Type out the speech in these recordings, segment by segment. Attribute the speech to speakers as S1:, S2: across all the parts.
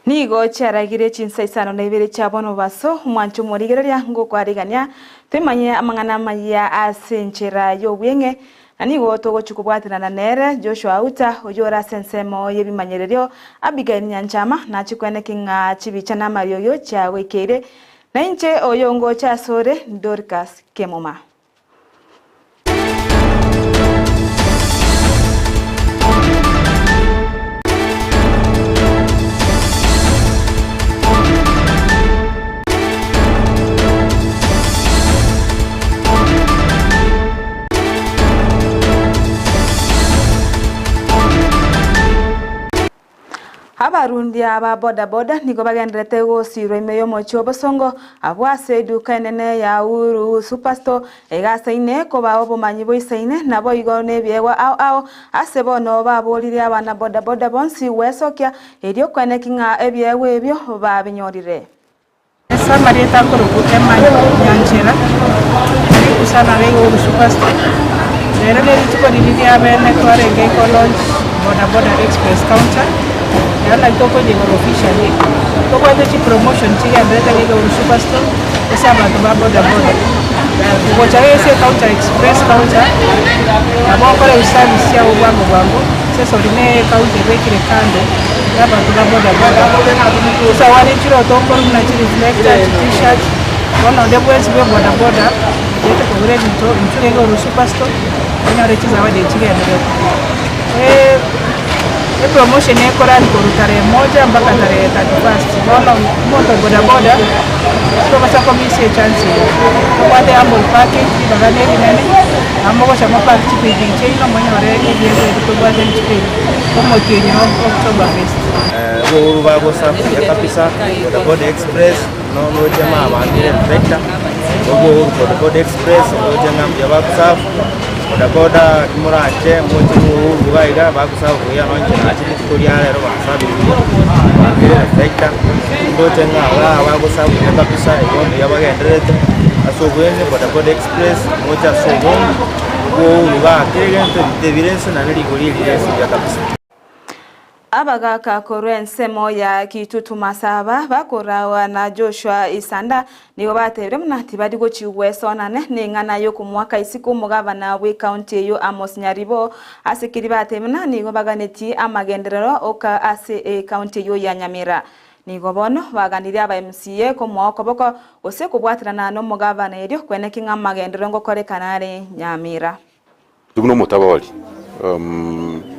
S1: Nigo charagire Chinsa Isano na Ibere chabono baso mwancho morigereria ngo kwarigania twimanye amangana Amayia asenchera yobwenge anigo togo chukubwatira na nere Joshua Auta oyora sensemo yebimanyererio Abigail Nyanchama na chikwene kinga chibicha na marioyo cha wekere na inche oyongo cha sore Dorcas Kemuma. Abarundi aba boda niko bagendrete gosiro imeyo mocho bosongo abwase duka enene ya uru superstore egasaine ko bawo bomanyi boisaine nabo igone byewa ao asebono babolire abana boda bonsi wesokya erio kwene kinga ebyewe ebyo babinyorire
S2: Samarieta ko rukutemanyi nyanchira kusana rego uru superstore rero tuko dilivia bene ko renge ko launch boda express counter yana toko jengo officially toko ito promotion tiga ndeta ngeke uru superstore esa abantu ba boda uko chare ese counter express counter abo kore service ya ubwango sasa line counter wekire kando abantu ba boda usa wali chiro toko na chiri reflector t-shirt wana ndebwezi be boda yeto ko ready to ngeke uru superstore ina rechiza wade tiga ndeta promotion ekora tarehe 1 mpaka tarehe 31. Naona moto boda sio basa kwa misi chance kwa the amble package na nene amoko chama park chipi chino mwenye wareke yezo kutoka chipi kama kienyo October fest
S3: uru bago safu ya kabisa boda express no jamaa bandire vector boda express no jamaa ya bago safu boda kimurache mochi uru baiga bago safu ya nonje na chini tutorial ro basabi bandire vector ndo tenga bago safu ya kabisa yondo ya bagendrete asogwene boda express moja sogon uru ba kirento evidence na ligolili ya kabisa.
S1: Abagaka korense moya kitutu masaba bakorawa na Joshua Isanda nibo batebre munati bari go chiwesonane ningana yo kumwaka isiku mugabana we county yo Amos Nyaribo asikiri batemna nigo baganeti amagenderero oka ase county yo ya Nyamira nigo bono baganiri aba MCA ko mwako boko ose kubwatirana no mugabana erio kwene kinga amagendero ngo kore kanare Nyamira
S4: tugno mutaboli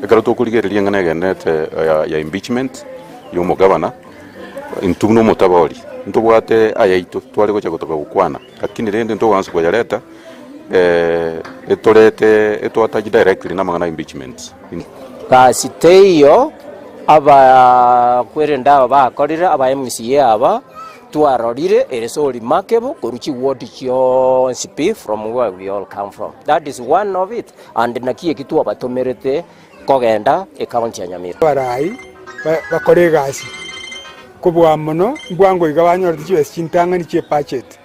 S4: ekaro tokurigereria ngana genete ya impeachment yo mugabana intugno mutaboli ntubwate ayaito twari gocha gotoka gukwana lakini rende ntowansi kwa yareta etwata directly na mangana impeachment
S5: kasi teyo aba kwerenda bakorira aba MCA aba twarorire ereso remarkable koruchi ward chyo CP from where we all come from. That is one of it, and nakie kitu abatomerete kogenda e county ya Nyamira
S6: barai bakore gasi kubwa muno mbwango igabanyorite chwe chintanga ni che budget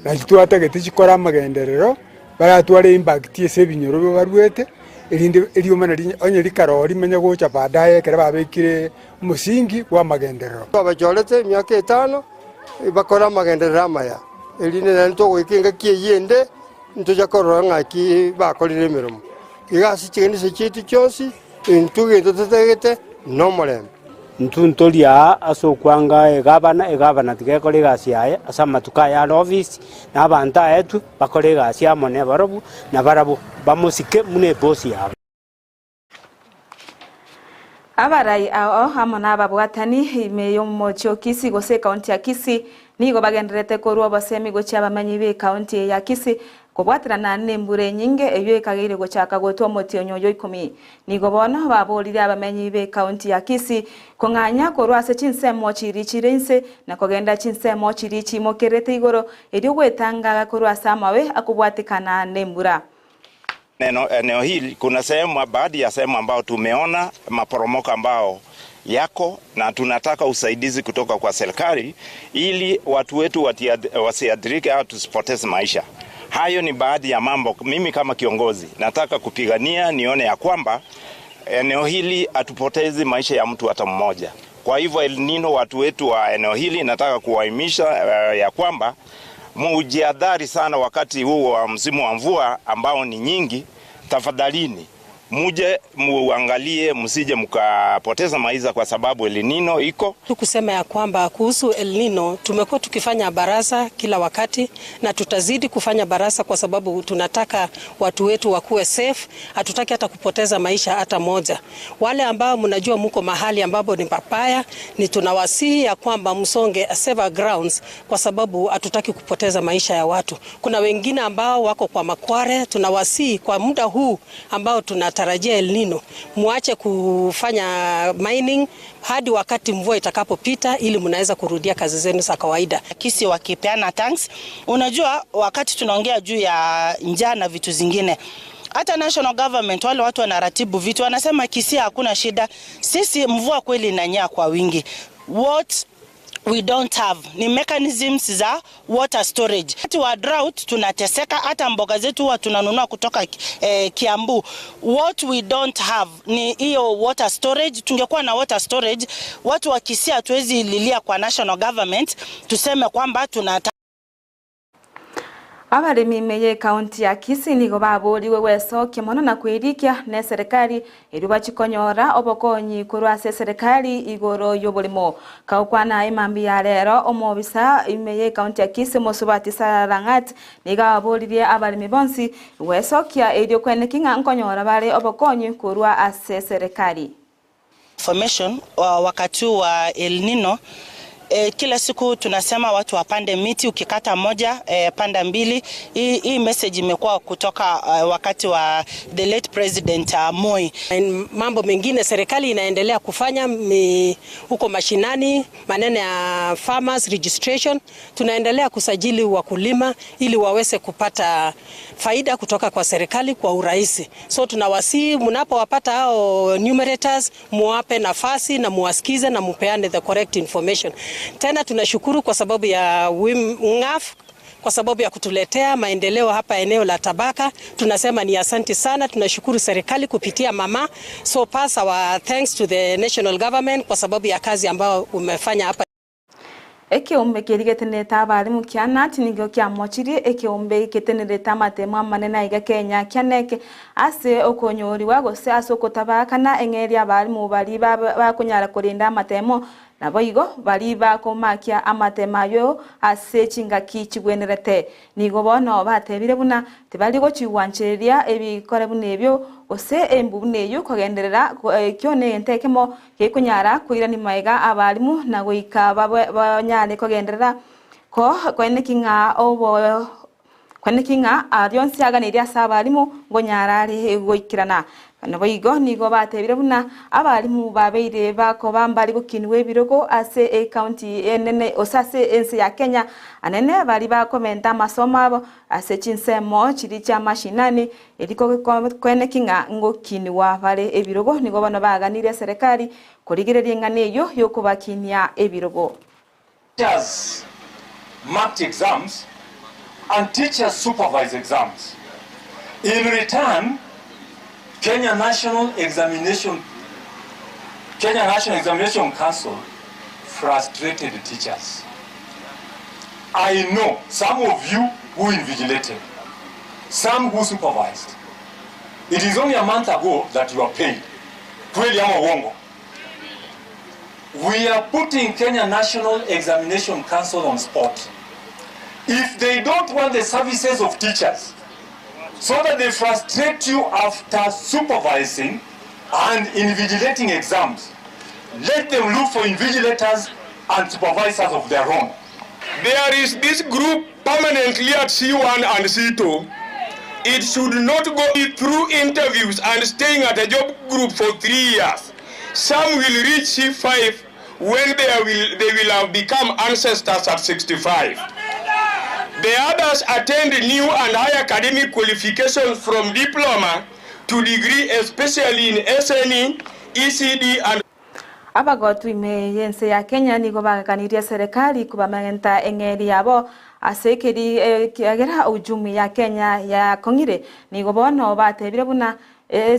S6: na kitwata gete chikora magenderero baratware impact ese binyoro barwete elinde eliomana onye likarori menya gocha badaye kera babekire musingi wa magenderero
S7: babajolete myaka 5 bakora magenderero amaya eline nanto gwikinga kiyende ntoja korora ngaki bakorire mirumo igasi chigeni se chitu chonsi intuge totegete no morem
S8: ntuntolia asokwanga egabana tigekore gasi yae asama tukaya office na banta etu bakore gasi amone barabu na barabu bamusike mune boss yabo
S1: abarai ao amona babwatani imeyo mocho Kisii gose county ya Kisii nigo bagendrete koruo basemi gocha bamanyi be county ya Kisii kubwatirana nembure nyinge eyo ekagire gochaka gotwa motionyo yo 10 nigo bono babolire abamenyi be county ya Kisii konganya korwa ase chinsemo chirichirense na kogenda chinsemo chirichi mokerete igoro erio gwetanga korwa samawe akubwatikana nembura.
S9: Eneo hili kuna sehemu baadhi ya sehemu ambao tumeona maporomoko ambao yako na tunataka usaidizi kutoka kwa serikali ili watu wetu wasiadhirike au tusipoteze maisha. Hayo ni baadhi ya mambo mimi kama kiongozi nataka kupigania nione ya kwamba eneo hili atupotezi maisha ya mtu hata mmoja. Kwa hivyo El Nino, watu wetu wa eneo hili, nataka kuwahimiza ya kwamba mujihadhari sana wakati huu wa msimu wa mvua ambao ni nyingi. Tafadhalini muje muangalie, msije mkapoteza maisha kwa sababu El Nino iko.
S10: Kusema ya kwamba kuhusu El Nino tumekuwa tukifanya baraza kila wakati na tutazidi kufanya baraza kwa sababu tunataka watu wetu wakuwe safe, hatutaki hata kupoteza maisha hata moja. Wale ambao mnajua mko mahali ambapo ni papaya, ni tunawasihi ya kwamba msonge safer grounds kwa sababu hatutaki kupoteza maisha ya watu. Kuna wengine ambao wako kwa makware, tunawasihi kwa muda huu ambao tunataka tarajia El Nino, muache kufanya mining hadi wakati mvua itakapopita ili mnaweza kurudia kazi zenu za kawaida.
S11: Kisii wakipeana thanks. Unajua wakati tunaongea juu ya njaa na vitu zingine, hata national government wale watu wanaratibu vitu wanasema Kisii hakuna shida. Sisi mvua kweli inanyesha kwa wingi. What we don't have ni mechanisms za water storage. Wakati wa drought tunateseka, hata mboga zetu huwa tunanunua kutoka Kiambu. What we don't have ni hiyo water storage. Tungekuwa na water storage, watu wa Kisii hatuwezi lilia kwa national government tuseme kwamba
S1: Abarimi meye kaunti ya Kisii nigo baburiwe wesokia mono na kwirikia ne serikali irubachikonyora obokonyi kurwase serikali igoro yobolimo kaukwana imambi ya rero omobisa imeye kaunti ya Kisii mosubati Sarangat niga baburirie abarimi bonsi wesokia edio kwenekinga nkonyora bare obokonyi kurwa ase serikali.
S11: Information wakati wa El Nino, kila siku tunasema watu wapande miti, ukikata moja panda mbili. Hii message imekuwa kutoka wakati wa the late president Moi.
S10: Mambo mengine serikali inaendelea kufanya huko mashinani, maneno ya farmers registration, tunaendelea kusajili wakulima ili waweze kupata faida kutoka kwa serikali kwa urahisi. So tunawasihi mnapowapata hao numerators muwape nafasi na muwasikize na mupeane the correct information. Tena tunashukuru kwa sababu ya WIMF, kwa sababu ya kutuletea maendeleo hapa eneo la Tabaka. Tunasema ni asante sana, tunashukuru serikali kupitia mama. So pass our thanks to the national government kwa sababu ya kazi ambayo umefanya hapa.
S1: Ekiombe kirigeteneta abarimu kiana tinigyo kiamochiri ekiombe keteneta matema manena iga Kenya kianeke ase okonyori wagose ase okotabakana engeri abarimu bari bakunyara kurinda matemo nabo igo bari bakomakia amatemayo ase chingaki chigwenerete nigo bono batebire buna tibali gochiwancheria ebikore bunebyo ose embu neyo kogenderera kyone entekemo kekunyara kuirani maiga abarimu na goika banyale kogenderera ko kwenekinga obo kwenekinga arionsi aganiria sabarimu ngonyara ari goikirana nabo igo nigo batebire buna abarimu babeire bako bambari gukinwe birogo ase county enene osase ense ya Kenya anene bari bakomenta masomo abo ase Chinsa chiri cha mashinani eliko kwenekinga ngokinwa bare ebirogo nigo bano baganire serikali kurigireria nganeyo yokubakinia ebirogo.
S12: Teachers marked exams and teachers supervise exams. In return, Kenya National Examination Council frustrated the teachers. I know some of you who invigilated, some who supervised. It is only a month ago that you are paid. Kweli ama uongo? We are putting Kenya National Examination Council on spot. If they don't want the services of teachers, so that they frustrate you after supervising and invigilating exams, let them look for invigilators and supervisors of their own.
S13: There is this group permanently at C1 and C2. It should not go through interviews and staying at a job group for 3 years. Some will reach C5 when they will have become ancestors at 65. The others attend new and high academic qualifications from diploma to degree, especially in SNE, ECD and
S1: abagotu imeyense ya Kenya nigo bagaganiria serikali kubamenta engeri yabo asekeri kiagera ujumi ya Kenya ya kongire nigo bono batebire buna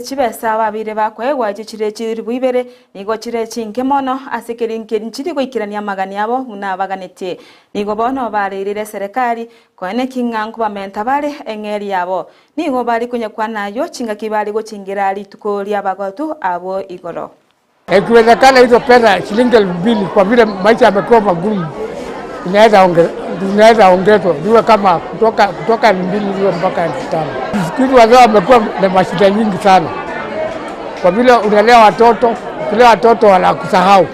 S1: chibesa babire bakwegwa chire chiri Ibere nigo chire chinkemono asikirinkeri chiri goikirania magani abo una baganete nigo bono barerire serikali koene kingangu bamenta bare engeri yabo nigo bari kunyakwana yo chinga kibali gochingira rituko lya bagotu abo igoro.
S14: Ikiwezekana hizo pesa shilingi 2,000 kwa vile maisha yamekuwa magumu inaweza ongezwa niwe kama kutoka 2,000 niwe mpaka 5,000. Siku hizi wazee wamekuwa na mashida nyingi sana kwa vile unalea watoto, kulea watoto wanakusahau.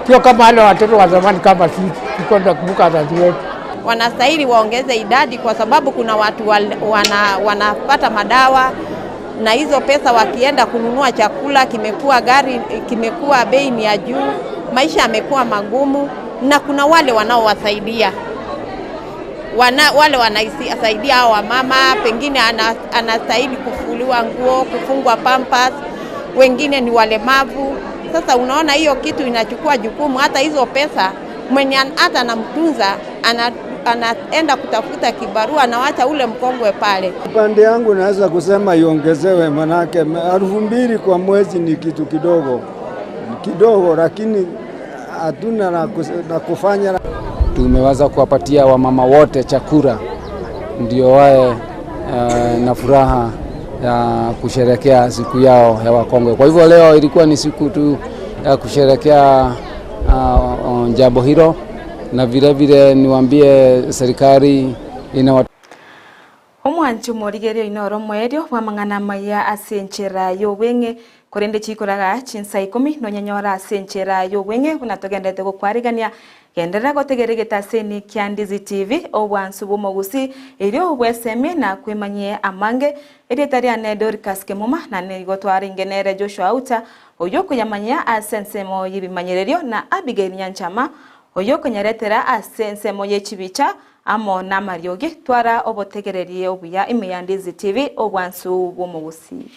S14: Sio kama wale watoto wa zamani kama sisi tuko tunakumbuka wazazi wetu.
S15: Wanastahili waongeze idadi kwa sababu kuna watu wanapata madawa na hizo pesa wakienda kununua chakula kimekuwa gari kimekuwa bei ni ya juu, maisha yamekuwa magumu na kuna wale wanaowasaidia. Wale wanasaidia hao mama, pengine anastahili kufuliwa nguo, kufungwa pampers, wengine ni walemavu. Sasa unaona hiyo kitu inachukua jukumu, hata hizo pesa mwenye hata anamtunza anaenda kutafuta kibarua na wacha ule mkongwe pale.
S16: Upande yangu naweza kusema iongezewe, manake 2,000 kwa mwezi ni kitu kidogo, lakini hatuna na kufanya.
S17: Tumeweza kuwapatia wamama wote chakula ndio wae na furaha ya kusherekea siku yao ya wakongwe. Kwa hivyo leo ilikuwa ni siku tu ya kusherekea jambo hilo, na vile vile niwaambie serikali ina
S1: omwanchu morigerio inoro mwerio bwamang'ana Amayia asenchera yobwenge korende chikoraga Chinsa 10 nonyanyora asenchera yobwenge bunatogendete gukwarigania gendera gotegeregeta seni kya Ndizi TV obwansu bomo Gusii irio bweseme na kwemanyie amange erietariane Dorcas Kemuma na nigotwara ingenere Joshua Auta oyo kuyamanyia asensemo yibimanyererio na Abigail Nyanchama oyo kunyaretera asensemo yechibicha amo na mariogi twara obotegererie obuya ime ya Ndizi TV obwansu bomo Gusii.